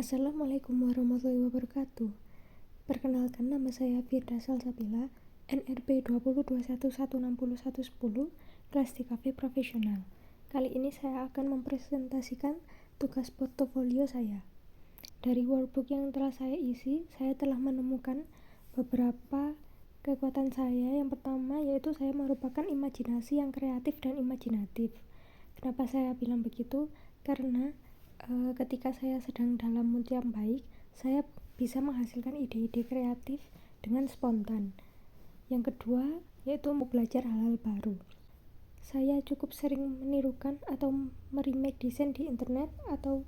Assalamualaikum warahmatullahi wabarakatuh. Perkenalkan, nama saya Firda Salsabila, NRP 2021160110, kelas 3V profesional. Kali ini saya akan mempresentasikan tugas portofolio saya. Dari workbook yang telah saya isi, saya telah menemukan beberapa kekuatan saya. Yang pertama yaitu saya merupakan imajinasi yang kreatif dan imajinatif. Kenapa saya bilang begitu? Karena ketika saya sedang dalam mood yang baik, saya bisa menghasilkan ide-ide kreatif dengan spontan. Yang kedua yaitu belajar hal-hal baru. Saya cukup sering menirukan atau meremake desain di internet atau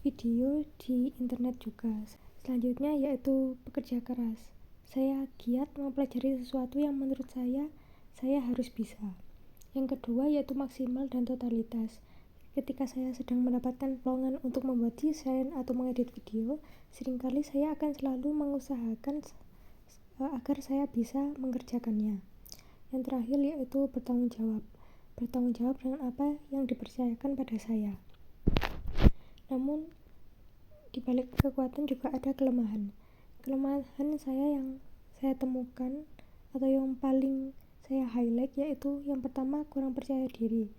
video di internet juga. Selanjutnya yaitu bekerja keras. Saya giat mempelajari sesuatu yang menurut saya harus bisa. Yang kedua yaitu maksimal dan totalitas. Ketika saya sedang mendapatkan peluang untuk membuat desain atau mengedit video, seringkali saya akan selalu mengusahakan agar saya bisa mengerjakannya. Yang terakhir yaitu bertanggung jawab. Bertanggung jawab dengan apa yang dipercayakan pada saya. Namun, di balik kekuatan juga ada kelemahan. Kelemahan saya yang saya temukan atau yang paling saya highlight yaitu yang pertama, kurang percaya diri.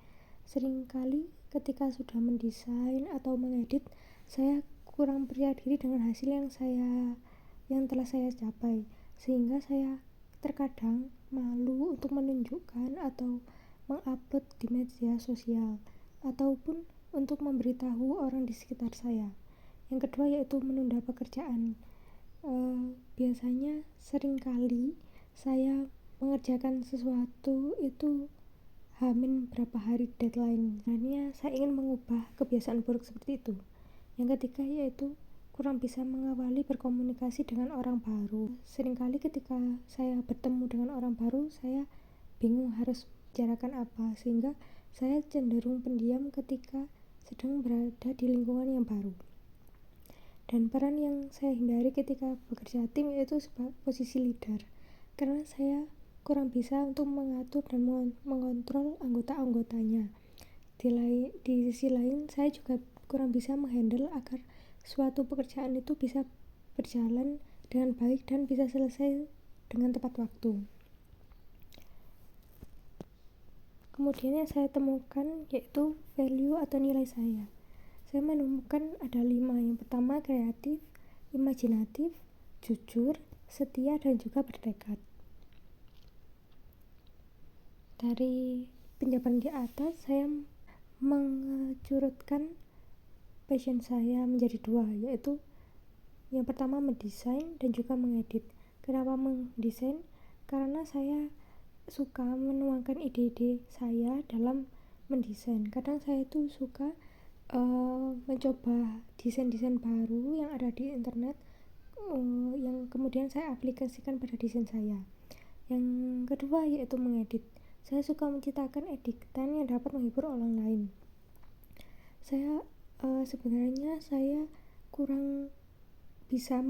Seringkali ketika sudah mendesain atau mengedit, saya kurang percaya diri dengan hasil yang telah saya capai, sehingga saya terkadang malu untuk menunjukkan atau mengupload di media sosial ataupun untuk memberitahu orang di sekitar saya. Yang kedua yaitu menunda pekerjaan. Biasanya seringkali saya mengerjakan sesuatu itu hamin berapa hari deadline. Sebenarnya saya ingin mengubah kebiasaan buruk seperti itu. Yang ketiga yaitu kurang bisa mengawali berkomunikasi dengan orang baru. Seringkali ketika saya bertemu dengan orang baru, saya bingung harus bicarakan apa, sehingga saya cenderung pendiam ketika sedang berada di lingkungan yang baru. Dan peran yang saya hindari ketika bekerja tim yaitu sebagai posisi leader, karena saya kurang bisa untuk mengatur dan mengontrol anggota-anggotanya. Di sisi lain, saya juga kurang bisa menghandle agar suatu pekerjaan itu bisa berjalan dengan baik dan bisa selesai dengan tepat waktu. Kemudian yang saya temukan yaitu value atau nilai saya. Saya menemukan ada 5. Yang pertama kreatif, imajinatif, jujur, setia, dan juga bertekad. Dari penjabaran di atas, saya mengcurutkan passion saya menjadi 2, yaitu yang pertama mendesain dan juga mengedit. Kenapa mendesain? Karena saya suka menuangkan ide-ide saya dalam mendesain. Kadang saya itu suka mencoba desain-desain baru yang ada di internet, yang kemudian saya aplikasikan pada desain saya. Yang kedua yaitu mengedit. Saya suka menciptakan editan yang dapat menghibur orang lain. Sebenarnya saya kurang bisa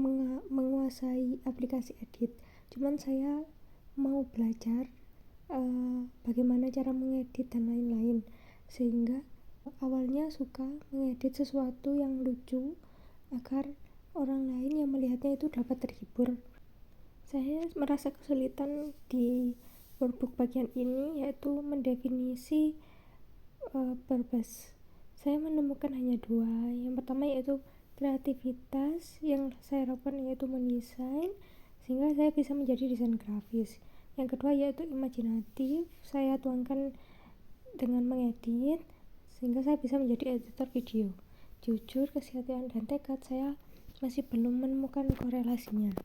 menguasai aplikasi edit. Cuman saya mau belajar bagaimana cara mengedit dan lain-lain, sehingga awalnya suka mengedit sesuatu yang lucu agar orang lain yang melihatnya itu dapat terhibur. Saya merasa kesulitan di workbook bagian ini yaitu mendefinisi purpose. Saya menemukan hanya 2. Yang pertama yaitu kreativitas, yang saya lakukan yaitu mendesain sehingga saya bisa menjadi desain grafis. Yang kedua yaitu imajinatif, saya tuangkan dengan mengedit sehingga saya bisa menjadi editor video. Jujur, kesetiaan, dan tekad, saya masih belum menemukan korelasinya.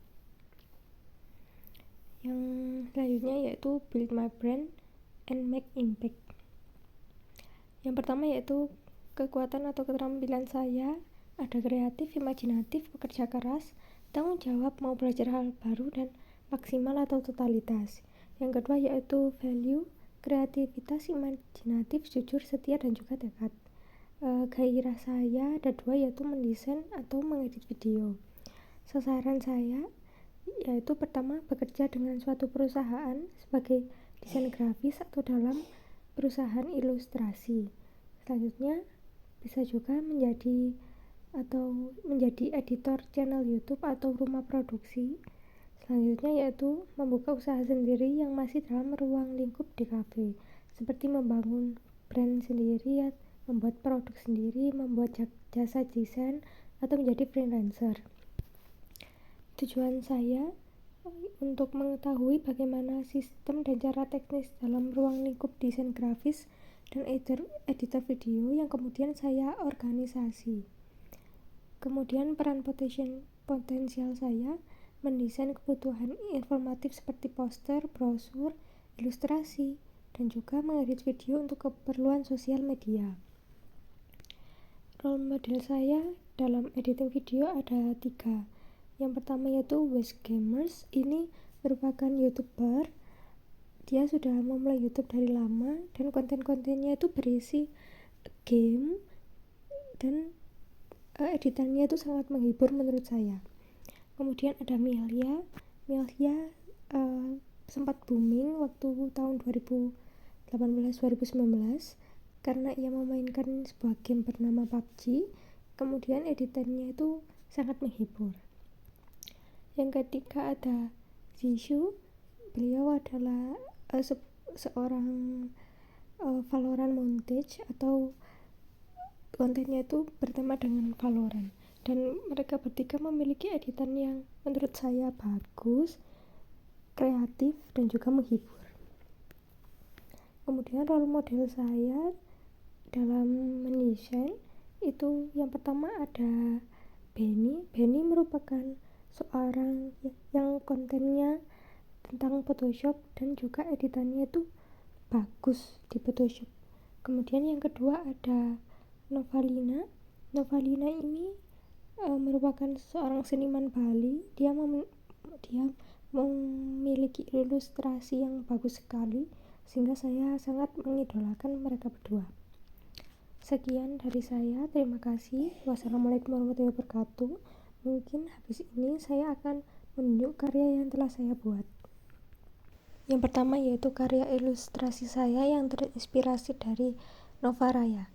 Yang selanjutnya yaitu build my brand and make impact. Yang pertama yaitu kekuatan atau keterampilan saya ada kreatif, imajinatif, bekerja keras, tanggung jawab, mau belajar hal baru, dan maksimal atau totalitas. Yang kedua yaitu value, kreativitas, imajinatif, jujur, setia, dan juga tekad. Gairah saya ada 2 yaitu mendesain atau mengedit video. Sasaran saya yaitu pertama bekerja dengan suatu perusahaan sebagai desain grafis atau dalam perusahaan ilustrasi. Selanjutnya bisa juga menjadi atau menjadi editor channel YouTube atau rumah produksi. Selanjutnya yaitu membuka usaha sendiri yang masih dalam ruang lingkup DKV, seperti membangun brand sendiri, membuat produk sendiri, membuat jasa desain, atau menjadi freelancer. Tujuan saya untuk mengetahui bagaimana sistem dan cara teknis dalam ruang lingkup desain grafis dan editor video yang kemudian saya organisasi. Kemudian peran potensial saya mendesain kebutuhan informatif seperti poster, brosur, ilustrasi, dan juga mengedit video untuk keperluan sosial media. Role model saya dalam editing video ada 3. Yang pertama yaitu Wes Gamers. Ini merupakan YouTuber. Dia sudah memulai YouTube dari lama dan konten-kontennya itu berisi game dan editannya itu sangat menghibur menurut saya. Kemudian ada Milia sempat booming waktu tahun 2018-2019 karena ia memainkan sebuah game bernama PUBG. Kemudian editannya itu sangat menghibur. Yang ketiga ada Zishu. Beliau adalah seorang Valorant montage atau kontennya itu bertema dengan Valorant, dan mereka bertiga memiliki editan yang menurut saya bagus, kreatif, dan juga menghibur. Kemudian role model saya dalam mendesain itu yang pertama ada Benny. Benny merupakan seorang yang kontennya tentang Photoshop dan juga editannya itu bagus di Photoshop. Kemudian yang kedua ada Novalina. Novalina ini merupakan seorang seniman Bali. Dia memiliki ilustrasi yang bagus sekali, sehingga saya sangat mengidolakan mereka berdua. Sekian dari saya, terima kasih. Wassalamualaikum warahmatullahi wabarakatuh. Mungkin habis ini saya akan menunjuk karya yang telah saya buat. Yang pertama yaitu karya ilustrasi saya yang terinspirasi dari Nova Raya.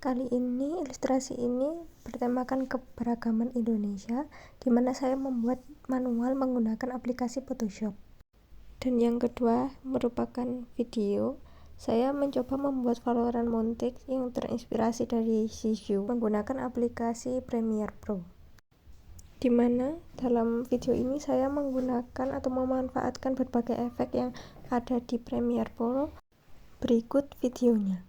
Kali ini ilustrasi ini bertemakan keberagaman Indonesia, di mana saya membuat manual menggunakan aplikasi Photoshop. Dan yang kedua merupakan video. Saya mencoba membuat Valorant montage yang terinspirasi dari Zishu menggunakan aplikasi Premiere Pro. Di mana dalam video ini saya menggunakan atau memanfaatkan berbagai efek yang ada di Premiere Pro. Berikut videonya.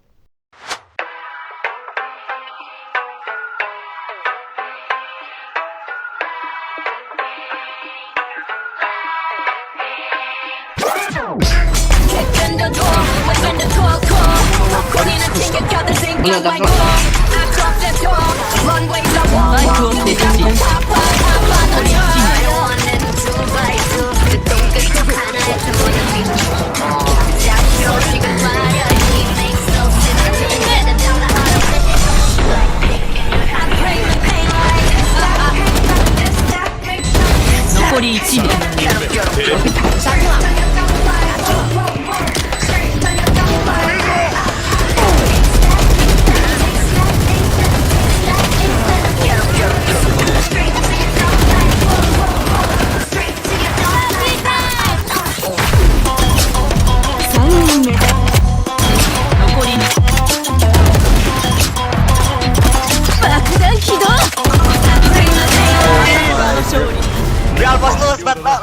Real boss,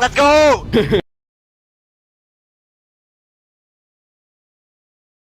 let's go!